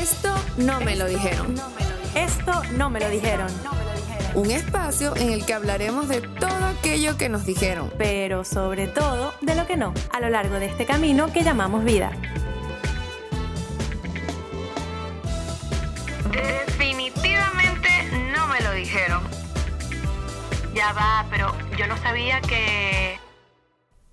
Esto no me lo dijeron. Esto no me lo dijeron. Un espacio en el que hablaremos de todo aquello que nos dijeron. Pero sobre todo de lo que no, a lo largo de este camino que llamamos vida. Definitivamente no me lo dijeron. Ya va, pero yo no sabía que...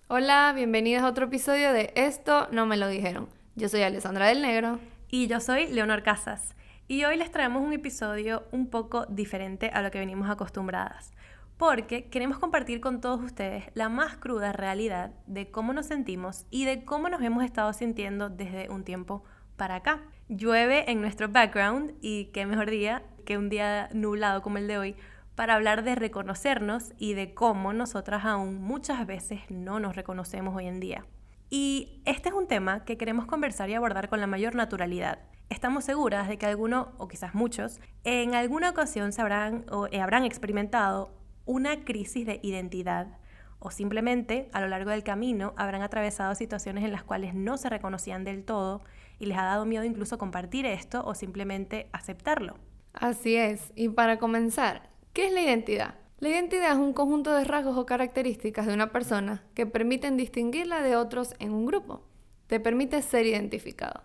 Hola, bienvenidos a otro episodio de Esto no me lo dijeron. Yo soy Alessandra del Negro. Y yo soy Leonor Casas. Y hoy les traemos un episodio un poco diferente a lo que venimos acostumbradas. Porque queremos compartir con todos ustedes la más cruda realidad de cómo nos sentimos y de cómo nos hemos estado sintiendo desde un tiempo para acá. Llueve en nuestro background y qué mejor día que un día nublado como el de hoy para hablar de reconocernos y de cómo nosotras aún muchas veces no nos reconocemos hoy en día. Y este es un tema que queremos conversar y abordar con la mayor naturalidad. Estamos seguras de que alguno, o quizás muchos, en alguna ocasión habrán experimentado una crisis de identidad o simplemente a lo largo del camino habrán atravesado situaciones en las cuales no se reconocían del todo y les ha dado miedo incluso compartir esto o simplemente aceptarlo. Así es, y para comenzar, ¿qué es la identidad? La identidad es un conjunto de rasgos o características de una persona que permiten distinguirla de otros en un grupo. Te permite ser identificado.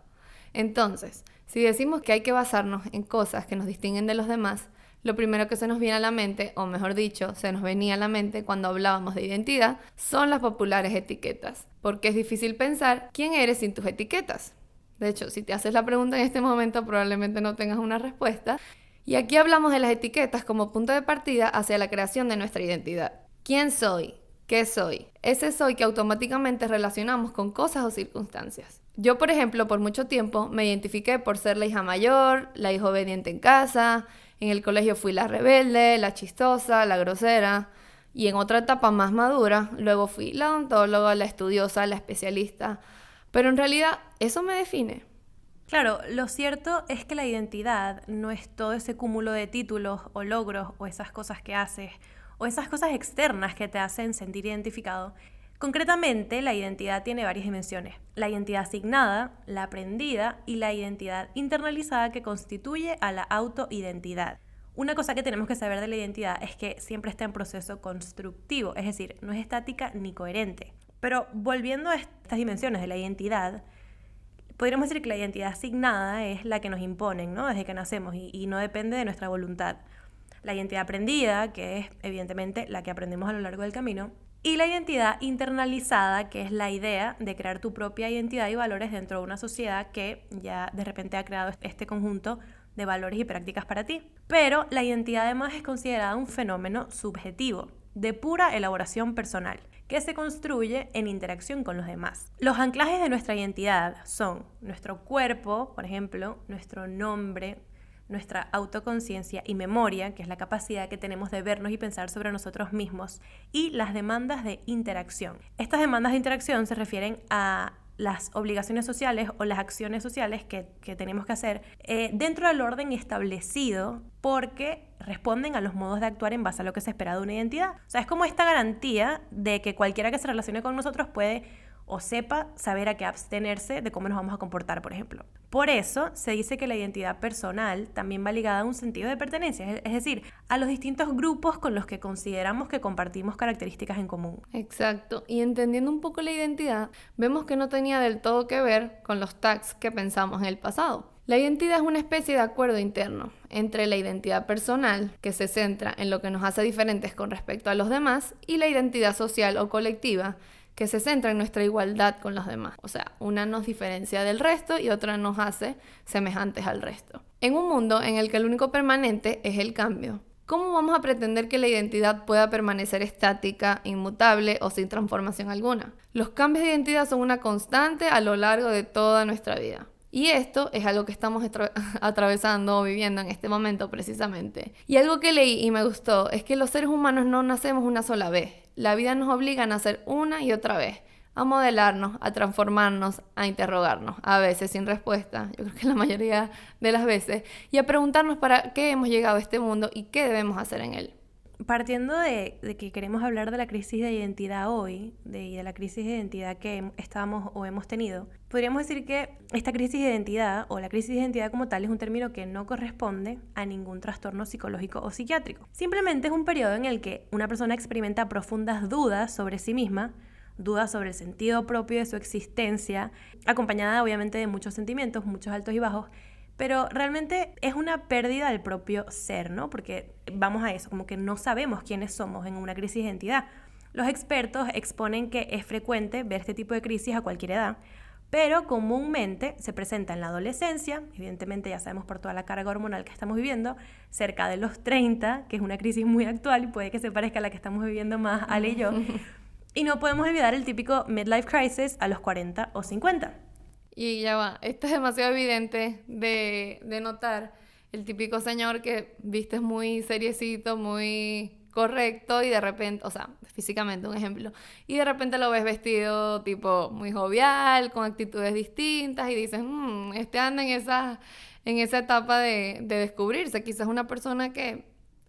Entonces, si decimos que hay que basarnos en cosas que nos distinguen de los demás, lo primero que se nos viene a la mente, o mejor dicho, se nos venía a la mente cuando hablábamos de identidad, son las populares etiquetas. Porque es difícil pensar quién eres sin tus etiquetas. De hecho, si te haces la pregunta en este momento, probablemente no tengas una respuesta. Y aquí hablamos de las etiquetas como punto de partida hacia la creación de nuestra identidad. ¿Quién soy? ¿Qué soy? Ese soy que automáticamente relacionamos con cosas o circunstancias. Yo, por ejemplo, por mucho tiempo me identifiqué por ser la hija mayor, la hija obediente en casa, en el colegio fui la rebelde, la chistosa, la grosera, y en otra etapa más madura, luego fui la odontóloga, la estudiosa, la especialista. Pero en realidad, ¿eso me define? Claro, lo cierto es que la identidad no es todo ese cúmulo de títulos o logros o esas cosas que haces o esas cosas externas que te hacen sentir identificado. Concretamente, la identidad tiene varias dimensiones. La identidad asignada, la aprendida y la identidad internalizada que constituye a la autoidentidad. Una cosa que tenemos que saber de la identidad es que siempre está en proceso constructivo, es decir, no es estática ni coherente. Pero volviendo a estas dimensiones de la identidad, podríamos decir que la identidad asignada es la que nos imponen, ¿no? Desde que nacemos y no depende de nuestra voluntad. La identidad aprendida, que es evidentemente la que aprendemos a lo largo del camino. Y la identidad internalizada, que es la idea de crear tu propia identidad y valores dentro de una sociedad que ya de repente ha creado este conjunto de valores y prácticas para ti. Pero la identidad además es considerada un fenómeno subjetivo, de pura elaboración personal, que se construye en interacción con los demás. Los anclajes de nuestra identidad son nuestro cuerpo, por ejemplo, nuestro nombre, nuestra autoconciencia y memoria, que es la capacidad que tenemos de vernos y pensar sobre nosotros mismos, y las demandas de interacción. Estas demandas de interacción se refieren a las obligaciones sociales o las acciones sociales que tenemos que hacer dentro del orden establecido porque responden a los modos de actuar en base a lo que se espera de una identidad. O sea, es como esta garantía de que cualquiera que se relacione con nosotros puede o sepa saber a qué abstenerse de cómo nos vamos a comportar, por ejemplo. Por eso se dice que la identidad personal también va ligada a un sentido de pertenencia, es decir, a los distintos grupos con los que consideramos que compartimos características en común. Exacto, y entendiendo un poco la identidad, vemos que no tenía del todo que ver con los tags que pensamos en el pasado. La identidad es una especie de acuerdo interno entre la identidad personal, que se centra en lo que nos hace diferentes con respecto a los demás, y la identidad social o colectiva, que se centra en nuestra igualdad con los demás. O sea, una nos diferencia del resto y otra nos hace semejantes al resto. En un mundo en el que el único permanente es el cambio, ¿cómo vamos a pretender que la identidad pueda permanecer estática, inmutable o sin transformación alguna? Los cambios de identidad son una constante a lo largo de toda nuestra vida. Y esto es algo que estamos atravesando o viviendo en este momento precisamente. Y algo que leí y me gustó es que los seres humanos no nacemos una sola vez. La vida nos obliga a nacer una y otra vez, a modelarnos, a transformarnos, a interrogarnos, a veces sin respuesta, yo creo que la mayoría de las veces, y a preguntarnos para qué hemos llegado a este mundo y qué debemos hacer en él. Partiendo de que queremos hablar de la crisis de identidad hoy, y de la crisis de identidad que estamos o hemos tenido, podríamos decir que esta crisis de identidad o la crisis de identidad como tal es un término que no corresponde a ningún trastorno psicológico o psiquiátrico. Simplemente es un periodo en el que una persona experimenta profundas dudas sobre sí misma, dudas sobre el sentido propio de su existencia, acompañada obviamente de muchos sentimientos, muchos altos y bajos, pero realmente es una pérdida del propio ser, ¿no? Porque vamos a eso, como que no sabemos quiénes somos en una crisis de identidad. Los expertos exponen que es frecuente ver este tipo de crisis a cualquier edad, pero comúnmente se presenta en la adolescencia, evidentemente ya sabemos por toda la carga hormonal que estamos viviendo, cerca de los 30, que es una crisis muy actual y puede que se parezca a la que estamos viviendo más Ale y yo, y no podemos olvidar el típico midlife crisis a los 40 o 50. Y ya va, esto es demasiado evidente de notar. El típico señor que vistes muy seriecito, muy correcto y de repente, o sea, físicamente un ejemplo, y de repente lo ves vestido tipo muy jovial, con actitudes distintas y dices, este anda en esa etapa de descubrirse. Quizás una persona que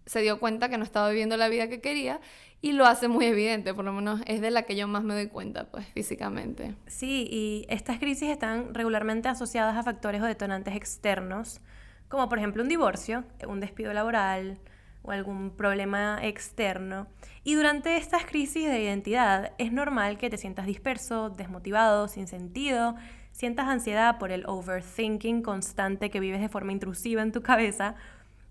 se dio cuenta que no estaba viviendo la vida que quería y lo hace muy evidente, por lo menos es de la que yo más me doy cuenta, pues, físicamente. Sí, y estas crisis están regularmente asociadas a factores o detonantes externos, como por ejemplo un divorcio, un despido laboral o algún problema externo. Y durante estas crisis de identidad es normal que te sientas disperso, desmotivado, sin sentido, sientas ansiedad por el overthinking constante que vives de forma intrusiva en tu cabeza,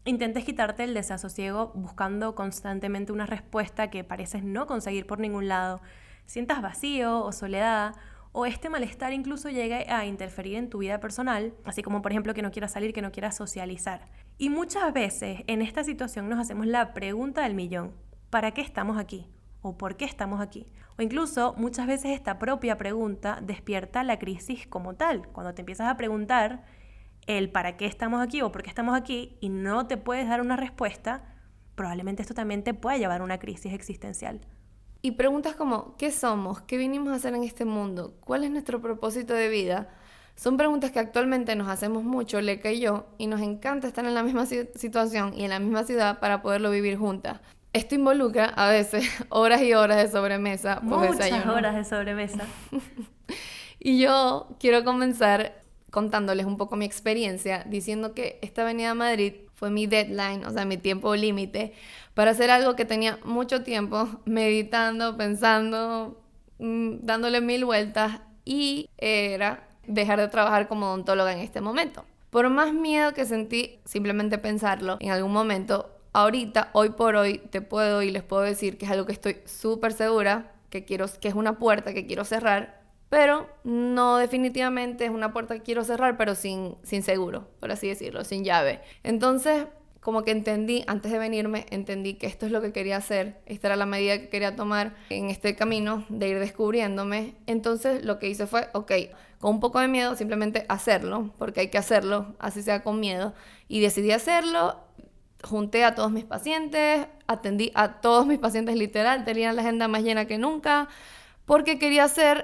intentes quitarte el desasosiego buscando constantemente una respuesta que pareces no conseguir por ningún lado, sientas vacío o soledad, o este malestar incluso llegue a interferir en tu vida personal, así como por ejemplo que no quieras salir, que no quieras socializar. Y muchas veces en esta situación nos hacemos la pregunta del millón: ¿para qué estamos aquí? ¿O por qué estamos aquí? O incluso muchas veces esta propia pregunta despierta la crisis como tal, cuando te empiezas a preguntar el para qué estamos aquí o por qué estamos aquí y no te puedes dar una respuesta, probablemente esto también te pueda llevar a una crisis existencial. Y preguntas como, ¿qué somos? ¿Qué vinimos a hacer en este mundo? ¿Cuál es nuestro propósito de vida? Son preguntas que actualmente nos hacemos mucho, Leka y yo, y nos encanta estar en la misma situación y en la misma ciudad para poderlo vivir juntas. Esto involucra a veces horas y horas de sobremesa. Muchas horas de sobremesa. Y yo quiero comenzar contándoles un poco mi experiencia, diciendo que esta venida a Madrid fue mi deadline, o sea, mi tiempo límite, para hacer algo que tenía mucho tiempo meditando, pensando, dándole 1000 vueltas, y era dejar de trabajar como odontóloga en este momento. Por más miedo que sentí simplemente pensarlo en algún momento, ahorita, hoy por hoy, les puedo decir que es algo que estoy súper segura, que es una puerta que quiero cerrar, pero no definitivamente es una puerta que quiero cerrar, pero sin seguro, por así decirlo, sin llave. Entonces, como que antes de venirme, entendí que esto es lo que quería hacer, esta era la medida que quería tomar en este camino de ir descubriéndome. Entonces, lo que hice fue, con un poco de miedo, simplemente hacerlo, porque hay que hacerlo, así sea con miedo, y decidí hacerlo. Junté a todos mis pacientes, atendí a todos mis pacientes literal, tenía la agenda más llena que nunca, porque quería cerrar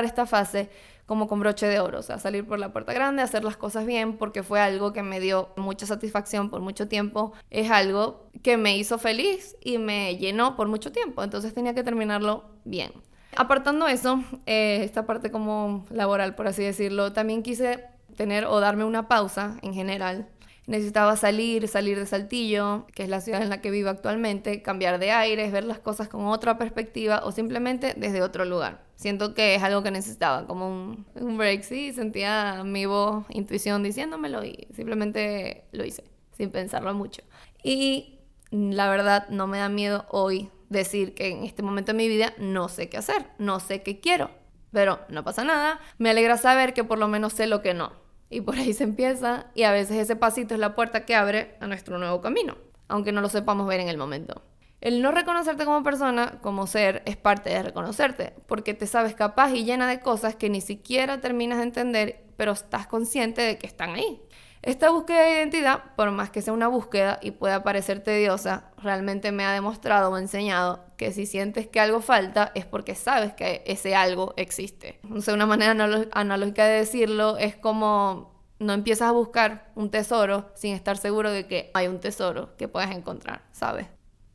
esta fase como con broche de oro, o sea, salir por la puerta grande, hacer las cosas bien, porque fue algo que me dio mucha satisfacción por mucho tiempo, es algo que me hizo feliz y me llenó por mucho tiempo, entonces tenía que terminarlo bien. Apartando eso, esta parte como laboral, por así decirlo, también quise tener o darme una pausa en general. Necesitaba salir de Saltillo, que es la ciudad en la que vivo actualmente, cambiar de aires, ver las cosas con otra perspectiva o simplemente desde otro lugar. Siento que es algo que necesitaba, como un break, sí, sentía mi voz, intuición diciéndomelo y simplemente lo hice, sin pensarlo mucho. Y la verdad no me da miedo hoy decir que en este momento de mi vida no sé qué hacer, no sé qué quiero, pero no pasa nada, me alegra saber que por lo menos sé lo que no. Y por ahí se empieza, y a veces ese pasito es la puerta que abre a nuestro nuevo camino, aunque no lo sepamos ver en el momento. El no reconocerte como persona, como ser, es parte de reconocerte, porque te sabes capaz y llena de cosas que ni siquiera terminas de entender, pero estás consciente de que están ahí. Esta búsqueda de identidad, por más que sea una búsqueda y pueda parecer tediosa, realmente me ha demostrado o enseñado que si sientes que algo falta es porque sabes que ese algo existe. No sé, una manera analógica de decirlo es como no empiezas a buscar un tesoro sin estar seguro de que hay un tesoro que puedes encontrar, ¿sabes?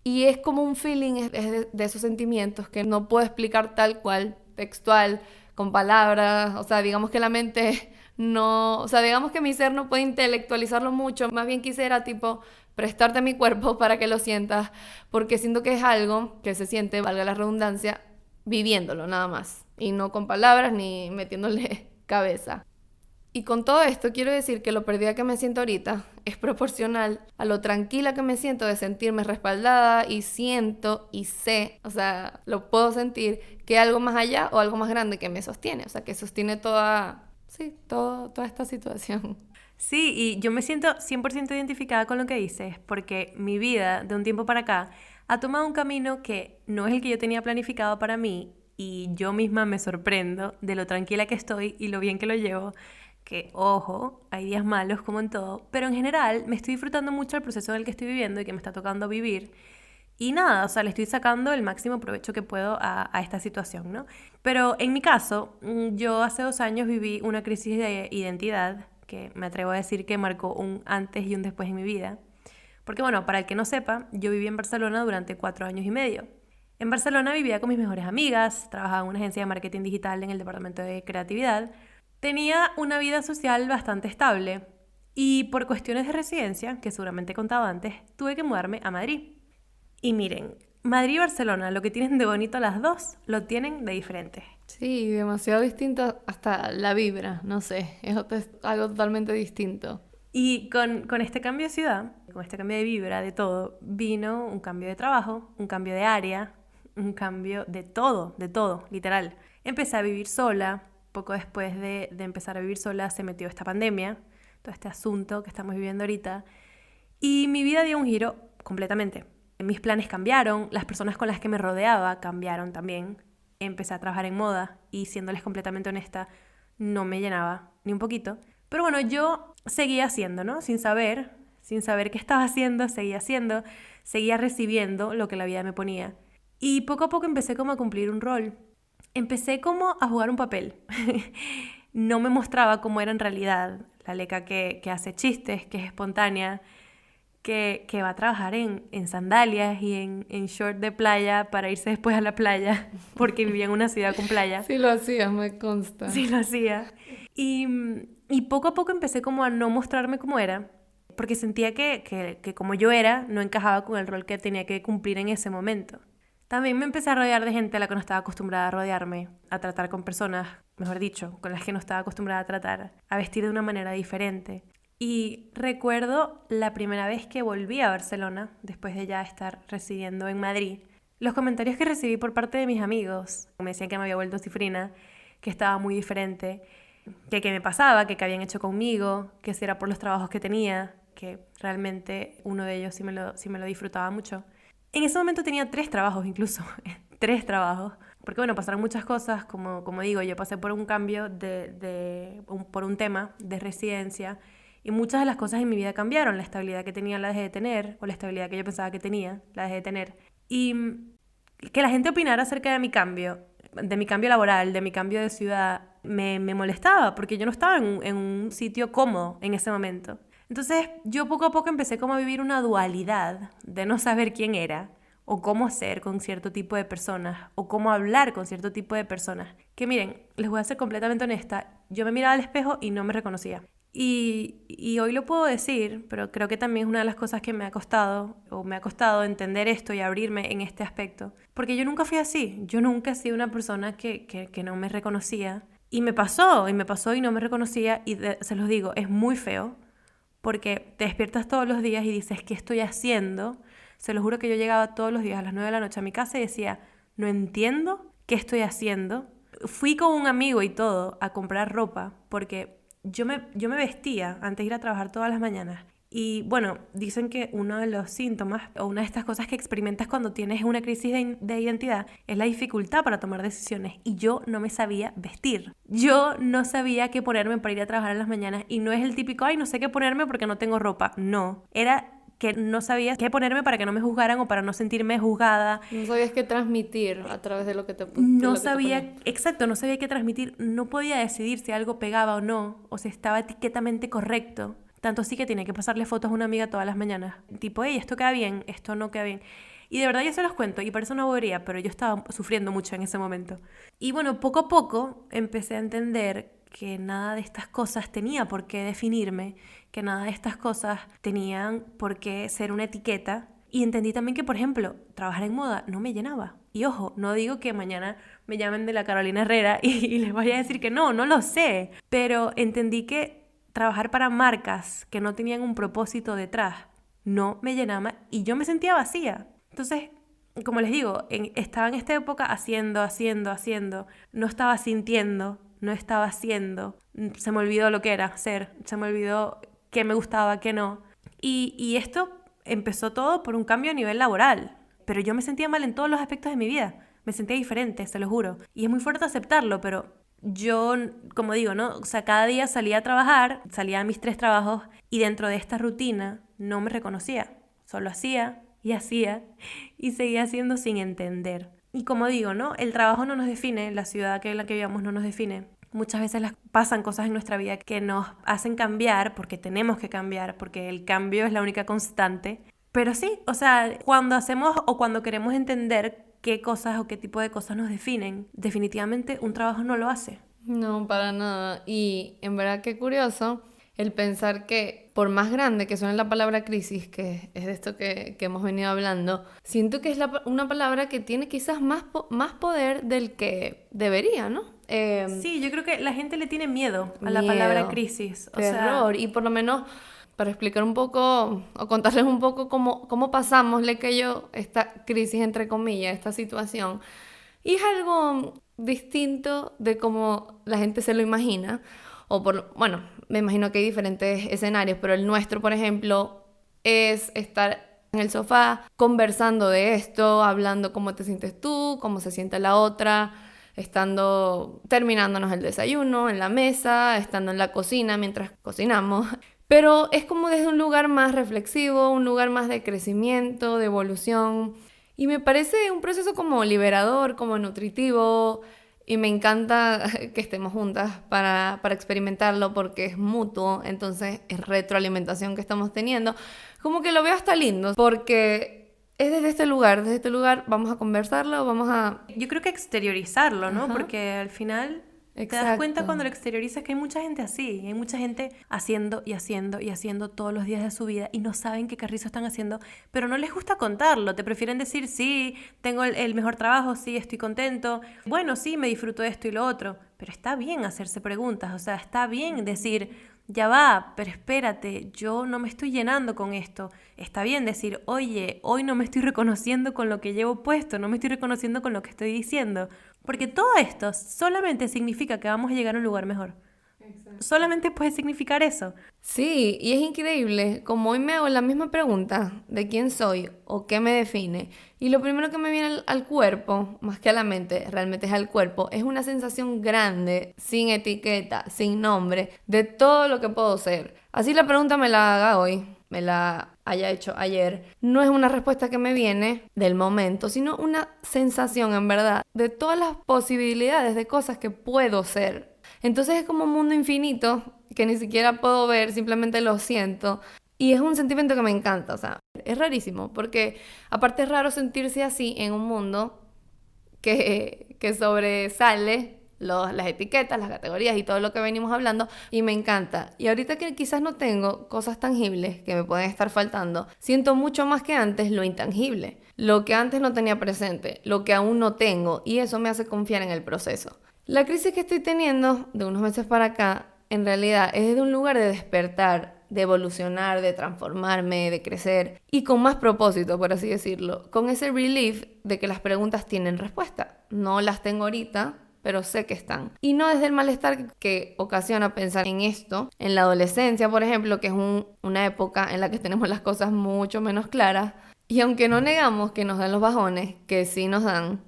Y es como un feeling, es de esos sentimientos que no puedo explicar tal cual, textual, con palabras. O sea, digamos que la mente no... O sea, digamos que mi ser no puede intelectualizarlo mucho. Más bien quisiera, tipo, prestarte a mi cuerpo para que lo sientas, porque siento que es algo que se siente, valga la redundancia, viviéndolo nada más. Y no con palabras ni metiéndole cabeza. Y con todo esto quiero decir que lo perdida que me siento ahorita es proporcional a lo tranquila que me siento de sentirme respaldada y siento y sé, o sea, lo puedo sentir que hay algo más allá o algo más grande que me sostiene, o sea, que sostiene toda esta situación. Sí, y yo me siento 100% identificada con lo que dices, porque mi vida de un tiempo para acá ha tomado un camino que no es el que yo tenía planificado para mí y yo misma me sorprendo de lo tranquila que estoy y lo bien que lo llevo. Que, ojo, hay días malos como en todo, pero en general me estoy disfrutando mucho del proceso en el que estoy viviendo y que me está tocando vivir. Y nada, o sea, le estoy sacando el máximo provecho que puedo a esta situación, ¿no? Pero en mi caso, yo hace 2 años viví una crisis de identidad que me atrevo a decir que marcó un antes y un después en mi vida. Porque bueno, para el que no sepa, yo viví en Barcelona durante 4 años y medio. En Barcelona vivía con mis mejores amigas, trabajaba en una agencia de marketing digital en el departamento de creatividad. Tenía una vida social bastante estable y por cuestiones de residencia, que seguramente he contado antes, tuve que mudarme a Madrid. Y miren, Madrid y Barcelona, lo que tienen de bonito las dos, lo tienen de diferente. Sí, demasiado distinto hasta la vibra, no sé, es algo totalmente distinto. Y con este cambio de ciudad, con este cambio de vibra, de todo, vino un cambio de trabajo, un cambio de área, un cambio de todo, literal. Empecé a vivir sola. Poco después de empezar a vivir sola se metió esta pandemia, todo este asunto que estamos viviendo ahorita, y mi vida dio un giro completamente. Mis planes cambiaron, las personas con las que me rodeaba cambiaron también. Empecé a trabajar en moda y, siéndoles completamente honesta, no me llenaba ni un poquito. Pero bueno, yo seguía haciendo, ¿no? Sin saber qué estaba haciendo, seguía recibiendo lo que la vida me ponía. Y poco a poco empecé como a cumplir un rol. Empecé como a jugar un papel. No me mostraba cómo era en realidad la Leca que hace chistes, que es espontánea, que va a trabajar en sandalias y en short de playa para irse después a la playa, porque vivía en una ciudad con playa. Sí lo hacías, me consta. Sí lo hacía. Y poco a poco empecé como a no mostrarme como era, porque sentía que como yo era, no encajaba con el rol que tenía que cumplir en ese momento. También me empecé a rodear de gente a la que no estaba acostumbrada a rodearme, a tratar con personas, mejor dicho, con las que no estaba acostumbrada a tratar, a vestir de una manera diferente. Y recuerdo la primera vez que volví a Barcelona, después de ya estar residiendo en Madrid, los comentarios que recibí por parte de mis amigos. Me decían que me había vuelto cifrina, que estaba muy diferente, que qué me pasaba, que qué habían hecho conmigo, que si era por los trabajos que tenía, que realmente uno de ellos sí me lo disfrutaba mucho. En ese momento tenía 3 trabajos incluso, 3 trabajos, porque bueno, pasaron muchas cosas, como digo, yo pasé por un cambio por un tema de residencia y muchas de las cosas en mi vida cambiaron, la estabilidad que tenía la dejé de tener, o la estabilidad que yo pensaba que tenía, la dejé de tener. Y que la gente opinara acerca de mi cambio laboral, de mi cambio de ciudad, me molestaba, porque yo no estaba en un sitio cómodo en ese momento. Entonces yo poco a poco empecé como a vivir una dualidad de no saber quién era o cómo ser con cierto tipo de personas o cómo hablar con cierto tipo de personas. Que miren, les voy a ser completamente honesta, yo me miraba al espejo y no me reconocía. Y hoy lo puedo decir, pero creo que también es una de las cosas que me ha costado entender esto y abrirme en este aspecto. Porque yo nunca fui así, yo nunca he sido una persona que no me reconocía. Y me pasó y no me reconocía y se los digo, es muy feo. Porque te despiertas todos los días y dices, ¿qué estoy haciendo? Se lo juro que yo llegaba todos los días a las 9 de la noche a mi casa y decía, no entiendo qué estoy haciendo. Fui con un amigo y todo a comprar ropa porque yo me vestía antes de ir a trabajar todas las mañanas. Y bueno, dicen que uno de los síntomas o una de estas cosas que experimentas cuando tienes una crisis de identidad es la dificultad para tomar decisiones. Y yo no me sabía vestir. Yo no sabía qué ponerme para ir a trabajar en las mañanas. Y no es el típico, ay, no sé qué ponerme porque no tengo ropa. No, era que no sabía qué ponerme para que no me juzgaran o para no sentirme juzgada. No sabías qué transmitir a través de lo que te No sabía, exacto, no sabía qué transmitir. No podía decidir si algo pegaba o no, o si estaba etiquetamente correcto. Tanto así que tenía que pasarle fotos a una amiga todas las mañanas. Tipo, hey, esto queda bien, esto no queda bien. Y de verdad yo se los cuento, y parece una bobería, pero yo estaba sufriendo mucho en ese momento. Y bueno, poco a poco empecé a entender que nada de estas cosas tenía por qué definirme, que nada de estas cosas tenían por qué ser una etiqueta. Y entendí también que, por ejemplo, trabajar en moda no me llenaba. Y ojo, no digo que mañana me llamen de la Carolina Herrera y les vaya a decir que no lo sé. Pero entendí que trabajar para marcas que no tenían un propósito detrás no me llenaba y yo me sentía vacía. Entonces, como les digo, estaba en esta época haciendo, no estaba sintiendo, no estaba haciendo, se me olvidó lo que era ser, se me olvidó qué me gustaba, qué no. Y esto empezó todo por un cambio a nivel laboral, pero yo me sentía mal en todos los aspectos de mi vida, me sentía diferente, se lo juro. Y es muy fuerte aceptarlo, pero yo, como digo, ¿no? O sea, cada día salía a trabajar, salía a mis 3 trabajos y dentro de esta rutina no me reconocía, solo hacía y seguía haciendo sin entender. Y como digo, ¿no? El trabajo no nos define, la ciudad en la que vivamos no nos define. Muchas veces pasan cosas en nuestra vida que nos hacen cambiar porque tenemos que cambiar, porque el cambio es la única constante. Pero sí, o sea, cuando hacemos o cuando queremos entender qué cosas o qué tipo de cosas nos definen, definitivamente un trabajo no lo hace. No, para nada. Y en verdad qué curioso el pensar que por más grande que suene la palabra crisis, que es de esto que hemos venido hablando, siento que es una palabra que tiene quizás más poder del que debería, ¿no? Sí, yo creo que la gente le tiene miedo a la palabra crisis. Terror. Y por lo menos para explicar un poco o contarles un poco cómo pasamos, que yo, esta crisis entre comillas, esta situación. Y es algo distinto de cómo la gente se lo imagina. Bueno, me imagino que hay diferentes escenarios, pero el nuestro, por ejemplo, es estar en el sofá conversando de esto, hablando cómo te sientes tú, cómo se siente la otra, terminándonos el desayuno en la mesa, estando en la cocina mientras cocinamos. Pero es como desde un lugar más reflexivo, un lugar más de crecimiento, de evolución. Y me parece un proceso como liberador, como nutritivo. Y me encanta que estemos juntas para experimentarlo porque es mutuo, entonces es retroalimentación que estamos teniendo. Como que lo veo hasta lindo porque es desde este lugar vamos a conversarlo, Yo creo que exteriorizarlo, ¿no? Ajá. Porque al final Exacto. te das cuenta cuando lo exteriorizas que hay mucha gente así, hay mucha gente haciendo todos los días de su vida y no saben qué carrizo están haciendo, pero no les gusta contarlo, te prefieren decir, sí, tengo el mejor trabajo, sí, estoy contento, bueno, sí, me disfruto esto y lo otro, pero está bien hacerse preguntas, o sea, está bien decir, ya va, pero espérate, yo no me estoy llenando con esto. Está bien decir, oye, hoy no me estoy reconociendo con lo que llevo puesto, no me estoy reconociendo con lo que estoy diciendo. Porque todo esto solamente significa que vamos a llegar a un lugar mejor. Exacto. Solamente puede significar eso. Sí, y es increíble, como hoy me hago la misma pregunta de quién soy o qué me define, y lo primero que me viene al cuerpo, más que a la mente, realmente es al cuerpo, es una sensación grande, sin etiqueta, sin nombre, de todo lo que puedo ser. Así la pregunta me la haga hoy, me la haya hecho ayer, no es una respuesta que me viene del momento, sino una sensación en verdad de todas las posibilidades de cosas que puedo ser. Entonces es como un mundo infinito que ni siquiera puedo ver, simplemente lo siento. Y es un sentimiento que me encanta, o sea, es rarísimo, porque aparte es raro sentirse así en un mundo que sobresale las etiquetas, las categorías y todo lo que venimos hablando, y me encanta. Y ahorita que quizás no tengo cosas tangibles que me pueden estar faltando, siento mucho más que antes lo intangible, lo que antes no tenía presente, lo que aún no tengo, y eso me hace confiar en el proceso. La crisis que estoy teniendo de unos meses para acá, en realidad es desde un lugar de despertar, de evolucionar, de transformarme, de crecer y con más propósito, por así decirlo, con ese relief de que las preguntas tienen respuesta. No las tengo ahorita, pero sé que están. Y no desde el malestar que ocasiona pensar en esto, en la adolescencia, por ejemplo, que es una época en la que tenemos las cosas mucho menos claras, Y aunque no negamos que nos dan los bajones, que sí nos dan,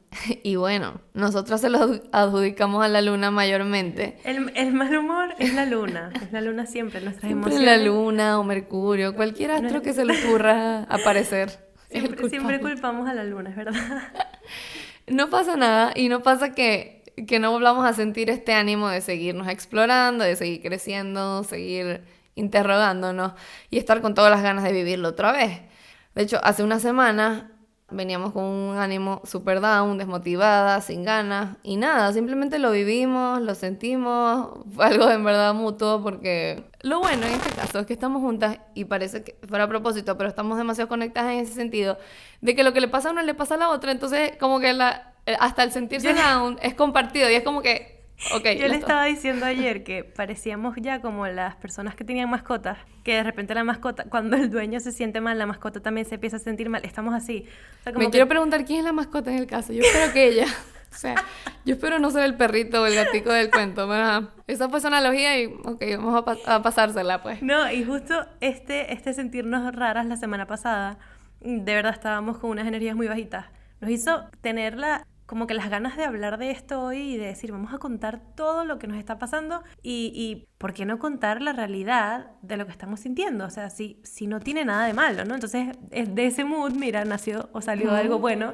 y bueno, nosotros se los adjudicamos a la luna mayormente. El mal humor es la luna siempre, nuestras Siempre emociones. la luna o Mercurio, cualquier astro que se le ocurra aparecer. es el Siempre culpable. culpamos a la luna, es verdad. No pasa nada y no pasa que no volvamos a sentir este ánimo de seguirnos explorando, de seguir creciendo, seguir interrogándonos y estar con todas las ganas de vivirlo otra vez. De hecho, hace una semana veníamos con un ánimo super down, desmotivada, sin ganas y nada, simplemente lo vivimos, lo sentimos, fue algo en verdad mutuo porque lo bueno en este caso es que estamos juntas y parece que fuera a propósito, pero estamos demasiado conectadas en ese sentido de que lo que le pasa a una le pasa a la otra, entonces como que hasta el sentirse down es compartido y es como que okay, Yo le estaba diciendo ayer que parecíamos ya como las personas que tenían mascotas, que de repente la mascota, cuando el dueño se siente mal, la mascota también se empieza a sentir mal. Estamos así. O sea, como quiero preguntar quién es la mascota en el caso. Yo espero que ella. O sea, yo espero no ser el perrito o el gatico del cuento. Pero, esa fue su analogía y ok, vamos a pasársela pues. No, y justo este sentirnos raras la semana pasada, de verdad estábamos con unas energías muy bajitas. Nos hizo tener como que las ganas de hablar de esto hoy y de decir, vamos a contar todo lo que nos está pasando y ¿por qué no contar la realidad de lo que estamos sintiendo? O sea, si no tiene nada de malo, ¿no? Entonces, de ese mood, mira, nació o salió algo bueno,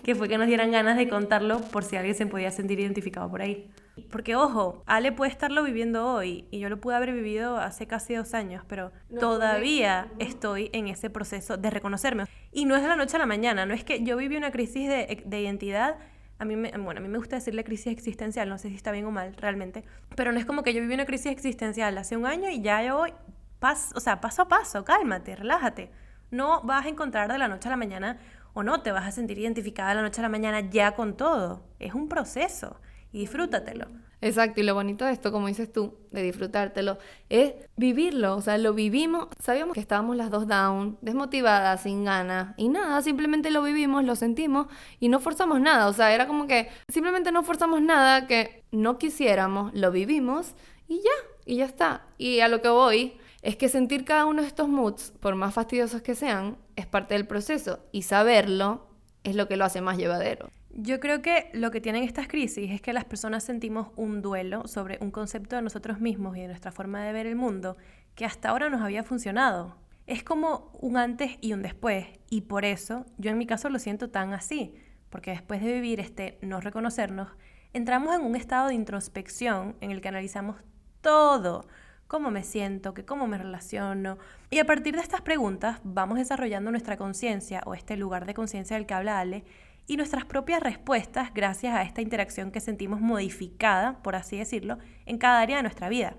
que fue que nos dieran ganas de contarlo por si alguien se podía sentir identificado por ahí. Porque, ojo, Ale puede estarlo viviendo hoy y yo lo pude haber vivido hace casi 2 años, pero todavía estoy en ese proceso de reconocerme. Y no es de la noche a la mañana, no es que yo viví una crisis de identidad. A mí me gusta decirle crisis existencial, no sé si está bien o mal realmente, pero no es como que yo viví una crisis existencial hace 1 año y ya yo voy, paso a paso, cálmate, relájate. No vas a encontrar de la noche a la mañana o no te vas a sentir identificada de la noche a la mañana ya con todo. Es un proceso y disfrútatelo. Exacto, y lo bonito de esto, como dices tú, de disfrutártelo, es vivirlo, o sea, lo vivimos, sabíamos que estábamos las dos down, desmotivadas, sin ganas, y nada, simplemente lo vivimos, lo sentimos, y no forzamos nada, o sea, era como que simplemente no forzamos nada que no quisiéramos, lo vivimos, y ya está. Y a lo que voy es que sentir cada uno de estos moods, por más fastidiosos que sean, es parte del proceso, y saberlo es lo que lo hace más llevadero. Yo creo que lo que tienen estas crisis es que las personas sentimos un duelo sobre un concepto de nosotros mismos y de nuestra forma de ver el mundo que hasta ahora nos había funcionado. Es como un antes y un después, y por eso yo en mi caso lo siento tan así, porque después de vivir este no reconocernos, entramos en un estado de introspección en el que analizamos todo, cómo me siento, cómo me relaciono, y a partir de estas preguntas vamos desarrollando nuestra conciencia o este lugar de conciencia del que habla Ale, y nuestras propias respuestas gracias a esta interacción que sentimos modificada, por así decirlo, en cada área de nuestra vida.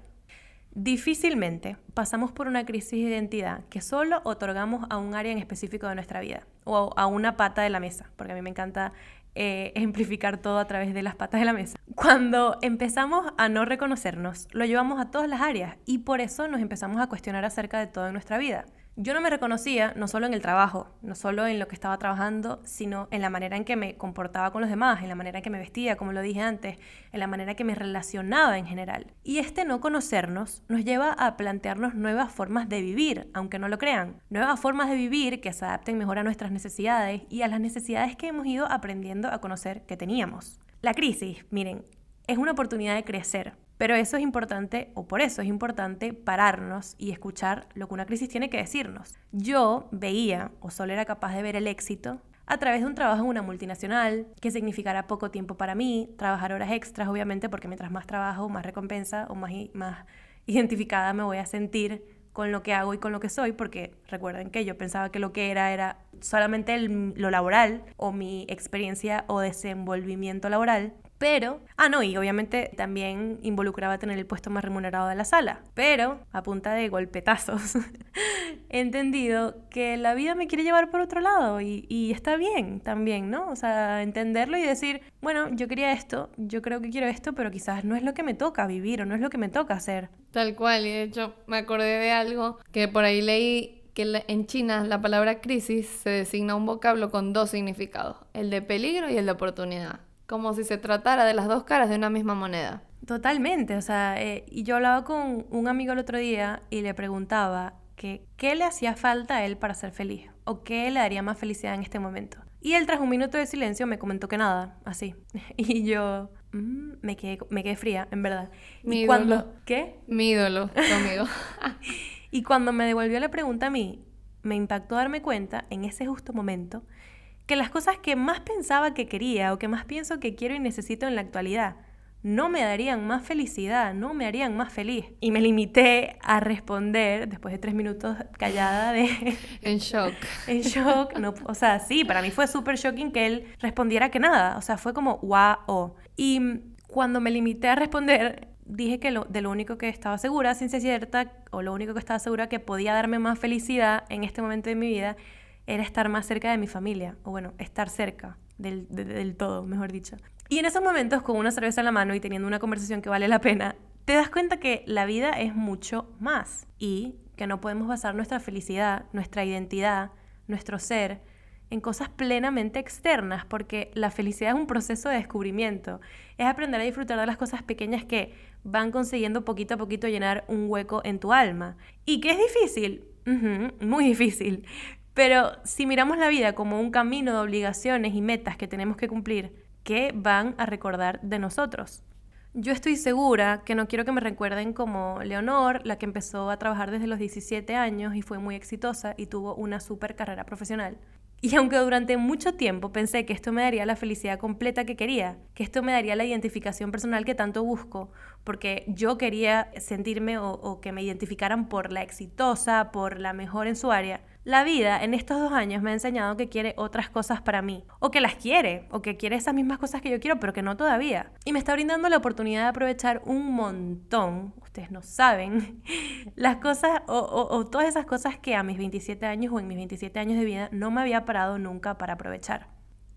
Difícilmente pasamos por una crisis de identidad que solo otorgamos a un área en específico de nuestra vida o a una pata de la mesa, porque a mí me encanta ejemplificar todo a través de las patas de la mesa. Cuando empezamos a no reconocernos, lo llevamos a todas las áreas y por eso nos empezamos a cuestionar acerca de todo en nuestra vida. Yo no me reconocía, no solo en el trabajo, no solo en lo que estaba trabajando, sino en la manera en que me comportaba con los demás, en la manera en que me vestía, como lo dije antes, en la manera en que me relacionaba en general. Y este no conocernos nos lleva a plantearnos nuevas formas de vivir, aunque no lo crean. Nuevas formas de vivir que se adapten mejor a nuestras necesidades y a las necesidades que hemos ido aprendiendo a conocer que teníamos. La crisis, miren, es una oportunidad de crecer. Pero eso es importante, o por eso es importante pararnos y escuchar lo que una crisis tiene que decirnos. Yo veía, o solo era capaz de ver el éxito, a través de un trabajo en una multinacional, que significará poco tiempo para mí, trabajar horas extras, obviamente, porque mientras más trabajo, más recompensa, o más identificada me voy a sentir con lo que hago y con lo que soy, porque recuerden que yo pensaba que lo que era solamente lo laboral, o mi experiencia o desenvolvimiento laboral. Pero, y obviamente también involucraba tener el puesto más remunerado de la sala. Pero, a punta de golpetazos, he entendido que la vida me quiere llevar por otro lado y está bien también, ¿no? O sea, entenderlo y decir, bueno, yo quería esto, yo creo que quiero esto, pero quizás no es lo que me toca vivir o no es lo que me toca hacer. Tal cual, y de hecho me acordé de algo que por ahí leí, que en China la palabra crisis se designa un vocablo con 2 significados, el de peligro y el de oportunidad. Como si se tratara de las 2 caras de una misma moneda. Totalmente, o sea, y yo hablaba con un amigo el otro día y le preguntaba, que qué le hacía falta a él para ser feliz o qué le daría más felicidad en este momento. Y él, tras un minuto de silencio, me comentó que nada, así. Y yo me quedé fría, en verdad. Mi y ídolo. cuando, ¿qué? Mi ídolo, conmigo. Y cuando me devolvió la pregunta a mí, me impactó darme cuenta, en ese justo momento, que las cosas que más pensaba que quería o que más pienso que quiero y necesito en la actualidad no me darían más felicidad, no me harían más feliz. Y me limité a responder, después de 3 minutos callada En shock. en shock. No, o sea, sí, para mí fue súper shocking que él respondiera que nada. O sea, fue como wow. Y cuando me limité a responder, dije que de lo único que estaba segura, ciencia cierta, o lo único que estaba segura que podía darme más felicidad en este momento de mi vida, era estar más cerca de mi familia. O bueno, estar cerca del todo, mejor dicho. Y en esos momentos, con una cerveza en la mano y teniendo una conversación que vale la pena, te das cuenta que la vida es mucho más y que no podemos basar nuestra felicidad, nuestra identidad, nuestro ser en cosas plenamente externas, porque la felicidad es un proceso de descubrimiento, es aprender a disfrutar de las cosas pequeñas que van consiguiendo poquito a poquito llenar un hueco en tu alma. ¿Y qué es difícil? Muy difícil. Pero si miramos la vida como un camino de obligaciones y metas que tenemos que cumplir, ¿qué van a recordar de nosotros? Yo estoy segura que no quiero que me recuerden como Leonor, la que empezó a trabajar desde los 17 años y fue muy exitosa y tuvo una súper carrera profesional. Y aunque durante mucho tiempo pensé que esto me daría la felicidad completa que quería, que esto me daría la identificación personal que tanto busco, porque yo quería sentirme o que me identificaran por la exitosa, por la mejor en su área, la vida en estos 2 años me ha enseñado que quiere otras cosas para mí, o que las quiere, o que quiere esas mismas cosas que yo quiero, pero que no todavía. Y me está brindando la oportunidad de aprovechar un montón, ustedes no saben, las cosas o todas esas cosas que a mis 27 años o en mis 27 años de vida no me había parado nunca para aprovechar.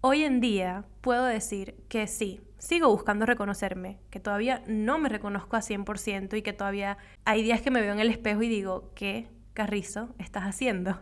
Hoy en día puedo decir que sí, sigo buscando reconocerme, que todavía no me reconozco a 100% y que todavía hay días que me veo en el espejo y digo, ¿qué carrizo estás haciendo?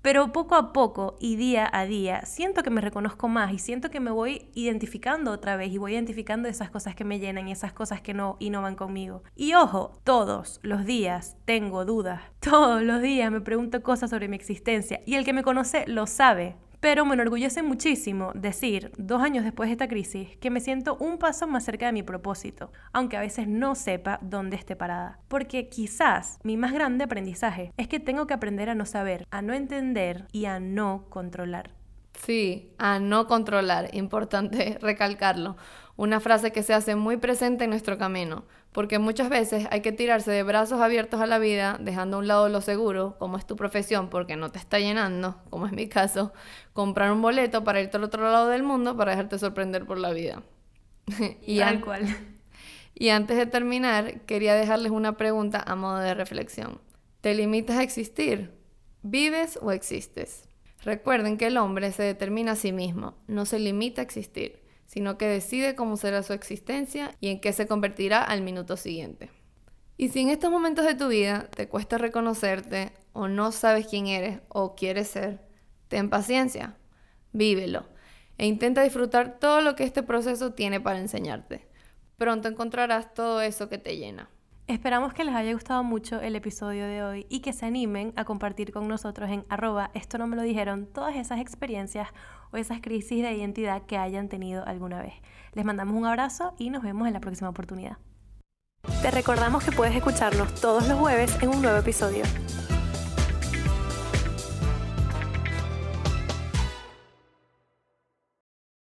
Pero poco a poco y día a día siento que me reconozco más y siento que me voy identificando otra vez y voy identificando esas cosas que me llenan y esas cosas que no van conmigo. Y ojo, todos los días tengo dudas, todos los días me pregunto cosas sobre mi existencia y el que me conoce lo sabe. Pero me enorgullece muchísimo decir, 2 años después de esta crisis, que me siento un paso más cerca de mi propósito, aunque a veces no sepa dónde esté parada. Porque quizás mi más grande aprendizaje es que tengo que aprender a no saber, a no entender y a no controlar. Sí, a no controlar, importante recalcarlo. Una frase que se hace muy presente en nuestro camino, porque muchas veces hay que tirarse de brazos abiertos a la vida, dejando a un lado lo seguro, como es tu profesión, porque no te está llenando, como es mi caso, comprar un boleto para irte al otro lado del mundo para dejarte sorprender por la vida. Tal cual. Y antes de terminar, quería dejarles una pregunta a modo de reflexión. ¿Te limitas a existir? ¿Vives o existes? Recuerden que el hombre se determina a sí mismo, no se limita a existir, sino que decide cómo será su existencia y en qué se convertirá al minuto siguiente. Y si en estos momentos de tu vida te cuesta reconocerte o no sabes quién eres o quieres ser, ten paciencia, vívelo e intenta disfrutar todo lo que este proceso tiene para enseñarte. Pronto encontrarás todo eso que te llena. Esperamos que les haya gustado mucho el episodio de hoy y que se animen a compartir con nosotros en @esto no me lo dijeron todas esas experiencias o esas crisis de identidad que hayan tenido alguna vez. Les mandamos un abrazo y nos vemos en la próxima oportunidad. Te recordamos que puedes escucharnos todos los jueves en un nuevo episodio.